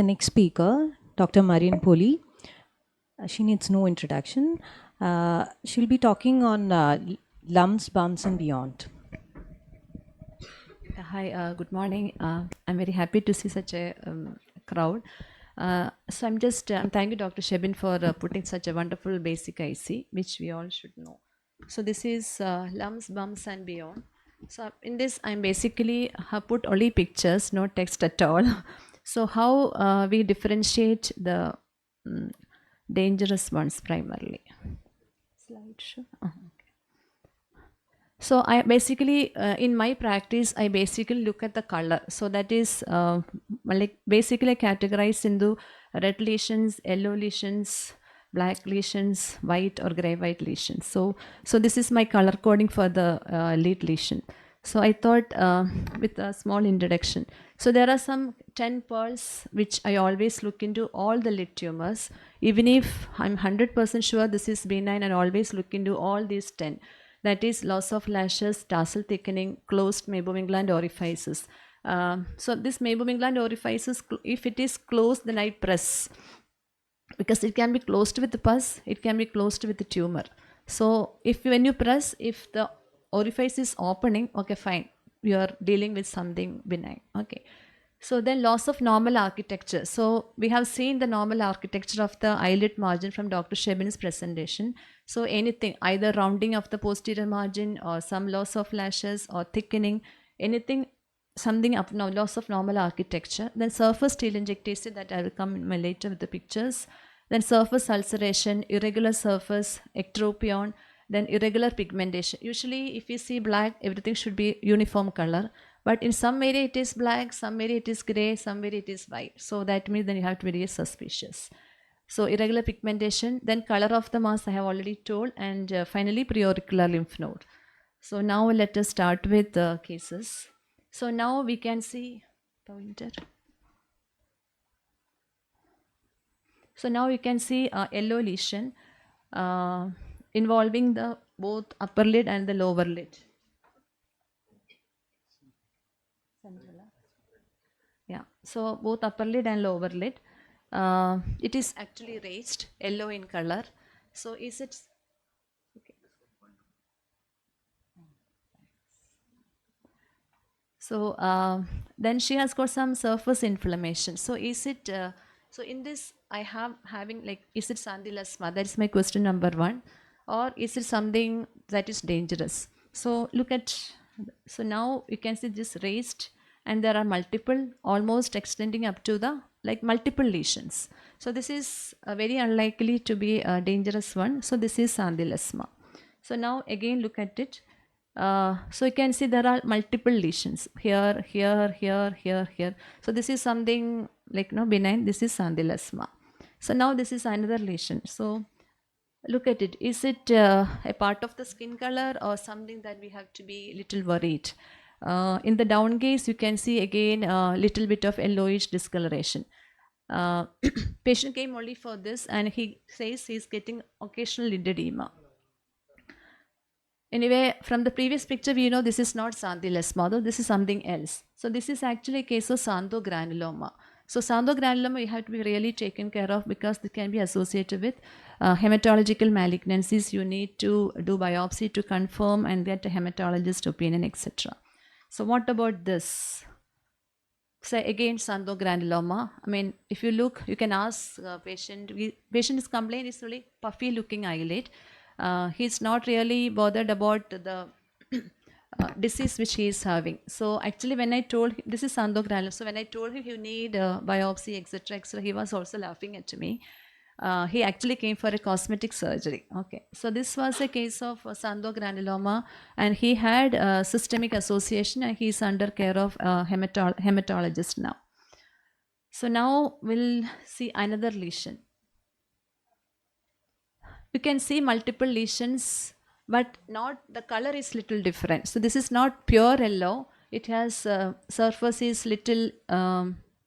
The next speaker, Dr. MARIAN PAULY. She needs no introduction. She'll be talking on lumps, bumps, and beyond. Hi, good morning. I'm very happy to see such a crowd. So I'm just thank you, Dr. Shebin, for putting such a wonderful basic IC, which we all should know. So this is lumps, bumps, and beyond. So in this, I'm basically have put only pictures, no text at all. So how we differentiate the dangerous ones primarily. Slideshow. So I basically, in my practice, I basically look at the color. So that is like basically categorized into red lesions, yellow lesions, black lesions, white or gray white lesions. So this is my color coding for the lead lesion. So I thought with a small introduction. So there are some 10 pearls which I always look into all the lid tumors. Even if I'm 100% sure this is benign, and always look into all these 10. That is loss of lashes, tarsal thickening, closed meibomian gland orifices. So this meibomian gland orifices, if it is closed, then I press, because it can be closed with the pus, it can be closed with the tumor. So if when you press, if the orifice is opening, okay, fine, you are dealing with something benign. Okay. So then loss of normal architecture. So we have seen the normal architecture of the eyelid margin from Dr. Shebin's presentation. So anything, either rounding of the posterior margin or some loss of lashes or thickening, anything, something of no loss of normal architecture. Then surface telangiectasia, that I will come later with the pictures. Then surface ulceration, irregular surface, ectropion, then irregular pigmentation. Usually if you see black, everything should be uniform color. But in some area it is black, some area it is gray, some area it is white. So that means then you have to be really suspicious. So irregular pigmentation, then color of the mass I have already told, and finally preauricular lymph node. So now let us start with the cases. So now we can see pointer. So now you can see a yellow lesion involving the both upper lid and the lower lid. Yeah, so both upper lid and lower lid. It is actually raised, yellow in color. So is it okay? So then she has got some surface inflammation. So is it? So in this, I have having like, is it sandilasma? That is my question number one, or is it something that is dangerous? So look at. So now you can see this raised, and there are multiple, almost extending up to the like multiple lesions. So this is very unlikely to be a dangerous one. So this is sandilasma. So now again look at it. So you can see there are multiple lesions here, here, here, here, here. So this is something like no benign. This is sandilasma. So now this is another lesion. So look at it. Is it a part of the skin color or something that we have to be little worried? In the down gaze, you can see again a little bit of yellowish discoloration. Patient came only for this, and he says he's getting occasional lymphedema. Anyway, from the previous picture, we know this is not sandilasma, though this is something else. So this is actually a case of xanthogranuloma. So xanthogranuloma you have to be really taken care of, because this can be associated with hematological malignancies. You need to do biopsy to confirm and get a hematologist opinion, etc. So what about this? Say again xanthogranuloma. I mean, if you look, you can ask patient. Patient is complaining is really puffy looking eyelid. He's not really bothered about the disease which he is having. So actually, when I told him this is xanthogranuloma, so when I told him you need biopsy, etc., etc., he was also laughing at me. He actually came for a cosmetic surgery. Okay, so this was a case of xanthogranuloma, and he had systemic association, and he's under care of hematologist now. So now we'll see another lesion. You can see multiple lesions, but not the color is little different. So this is not pure yellow. It has surface is little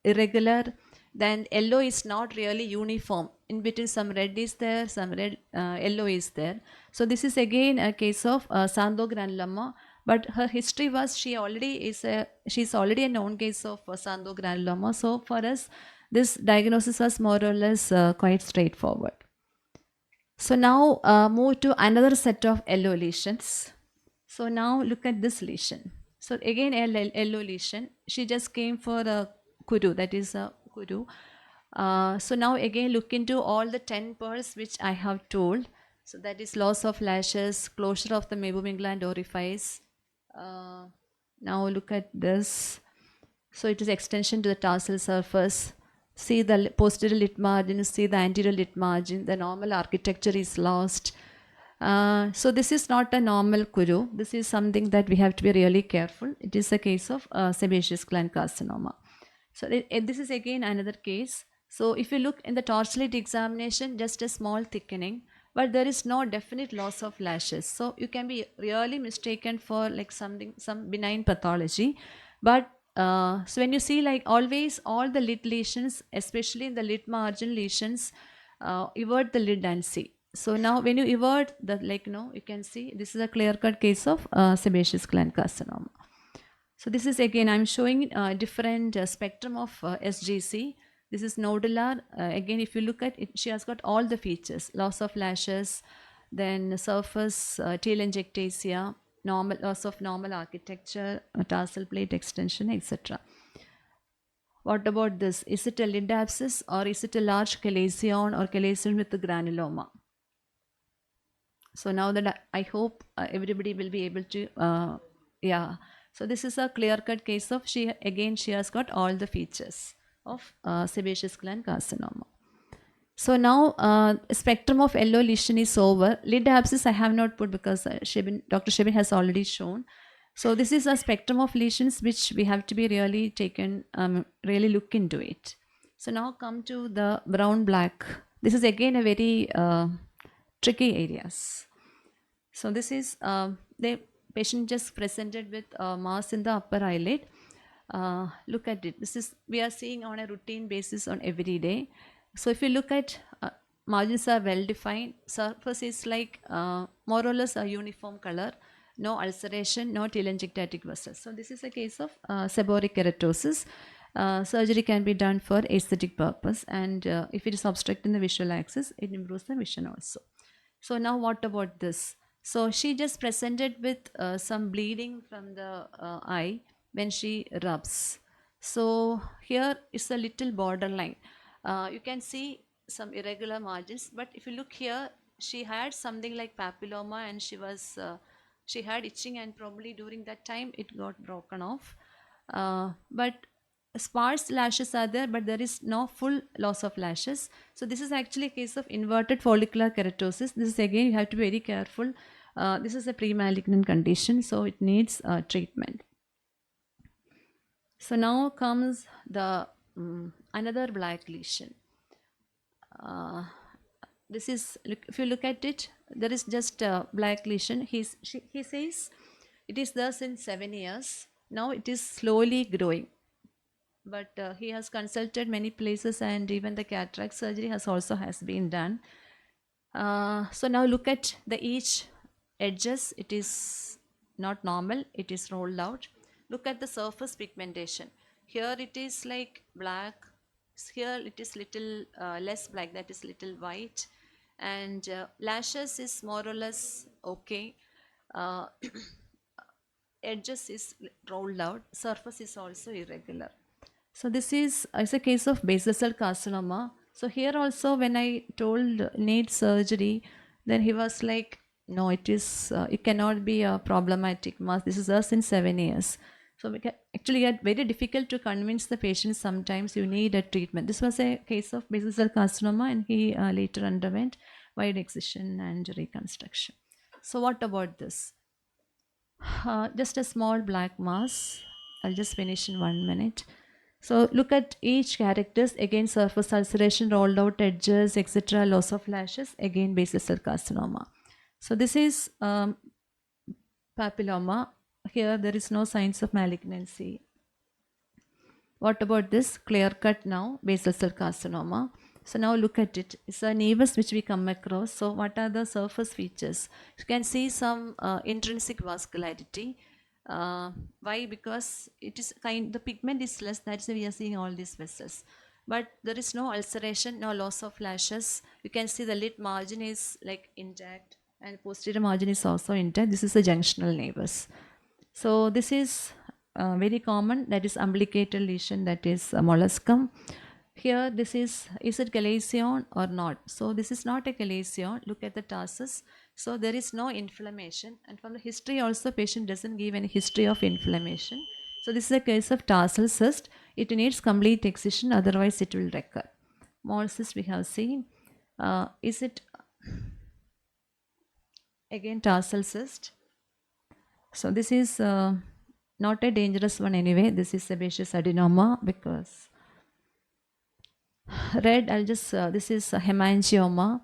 irregular. Then yellow is not really uniform. In between, some red is there, some red yellow is there. So this is again a case of xanthogranuloma. But her history was she's already a known case of xanthogranuloma. So for us, this diagnosis was more or less quite straightforward. So now move to another set of yellow lesions. So now look at this lesion. So again a yellow lesion. She just came for a kuru, that is a kuru. So now again look into all the 10 pearls which I have told. So that is loss of lashes, closure of the meibomian gland orifice. Now look at this. So it is extension to the tarsal surface. See the posterior lid margin, see the anterior lid margin, the normal architecture is lost. So this is not a normal kuru. This is something that we have to be really careful. It is a case of sebaceous gland carcinoma. So this is again another case. So if you look in the torsilate examination, just a small thickening, but there is no definite loss of lashes. So you can be really mistaken for like some benign pathology. But so when you see like always all the lid lesions, especially in the lid margin lesions, evert the lid and see. So now when you evert the, like, you can see this is a clear-cut case of sebaceous gland carcinoma. So this is again, I'm showing different spectrum of SGC. This is nodular. Again, if you look at it, she has got all the features: loss of lashes, then surface telangiectasia, normal loss of normal architecture, tarsal plate extension, etc. What about this? Is it a lid abscess or is it a large chalazion or chalazion with the granuloma? So now that I hope everybody will be able to, yeah. So this is a clear-cut case of she has got all the features of sebaceous gland carcinoma. So now spectrum of yellow lesion is over. Lid abscess I have not put because Dr. Shebin has already shown. So this is a spectrum of lesions which we have to be really taken, really look into it. So now come to the brown black. This is again a very tricky areas. So this is the patient just presented with mass in the upper eyelid. Look at it. This is we are seeing on a routine basis on every day. So if you look at margins are well defined. Surface is like more or less a uniform color. No ulceration, no telangiectatic vessels. So this is a case of seborrheic keratosis. Surgery can be done for aesthetic purpose, and if it is obstructing the visual axis, it improves the vision also. So now what about this? So she just presented with some bleeding from the eye when she rubs. So here is a little borderline. You can see some irregular margins, but if you look here, she had something like papilloma and she had itching, and probably during that time it got broken off. But sparse lashes are there, but there is no full loss of lashes. So this is actually a case of inverted follicular keratosis. This is again, you have to be very careful. This is a pre-malignant condition, so it needs treatment. So now comes the another black lesion. This is, if you look at it, there is just a black lesion. He says it is there since 7 years. Now it is slowly growing. But he has consulted many places, and even the cataract surgery has been done. So now look at the each edges. It is not normal. It is rolled out. Look at the surface pigmentation. Here it is like black. Here it is little less black. That is little white. And lashes is more or less okay. Edges is rolled out. Surface is also irregular. So this is a case of basal cell carcinoma. So here also when I told need surgery, then he was like, no, it cannot be a problematic mass. This is us in 7 years. So we can actually get very difficult to convince the patient sometimes you need a treatment. This was a case of basal cell carcinoma, and he later underwent wide excision and reconstruction. So what about this? Just a small black mass. I'll just finish in 1 minute. So look at each characters, again surface ulceration, rolled out edges, etc., loss of lashes, again basal cell carcinoma. So this is papilloma. Here there is no signs of malignancy. What about this? Clear cut now, basal cell carcinoma. So now look at it. It's a nevus which we come across. So what are the surface features? You can see some intrinsic vascularity. Why? Because it is the pigment is less, that's why we are seeing all these vessels. but there is no ulceration, no loss of lashes. You can see the lid margin is like intact and posterior margin is also intact. This is the junctional nevus. So this is very common, that is umbilical lesion, that is molluscum. Here this is it chalazion or not? So this is not a chalazion. Look at the tarsus. So there is no inflammation, and from the history also patient doesn't give any history of inflammation. So this is a case of tarsal cyst. It needs complete excision, otherwise it will recur. Mole cyst we have seen. Is it again tarsal cyst? So this is not a dangerous one anyway. This is sebaceous adenoma because red. I'll just this is hemangioma.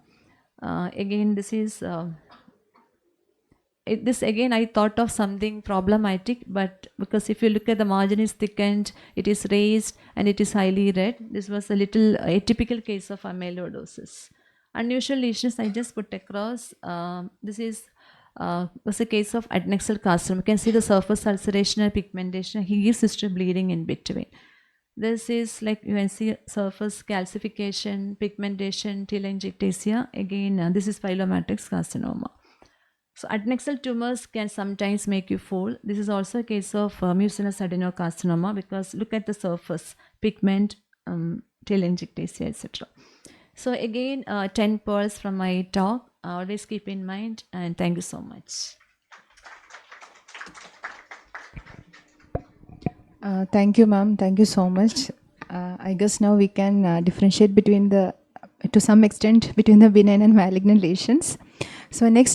Again, this is this again I thought of something problematic, but because if you look at the margin is thickened, it is raised and it is highly red. This was a little atypical case of amyloidosis. Unusual lesions I just put across. This is was a case of adnexal carcinoma. You can see the surface ulceration and pigmentation. He gives history bleeding in between. This is like you can see surface calcification, pigmentation, telangiectasia. Again, this is pilomatrix carcinoma. So adnexal tumors can sometimes make you fall. This is also a case of mucinous adenocarcinoma because look at the surface, pigment, telangiectasia, etc. So again, 10 pearls from my talk. Always keep in mind, and thank you so much. Thank you, ma'am. Thank you so much. I guess now we can differentiate between to some extent, between the benign and malignant lesions. So next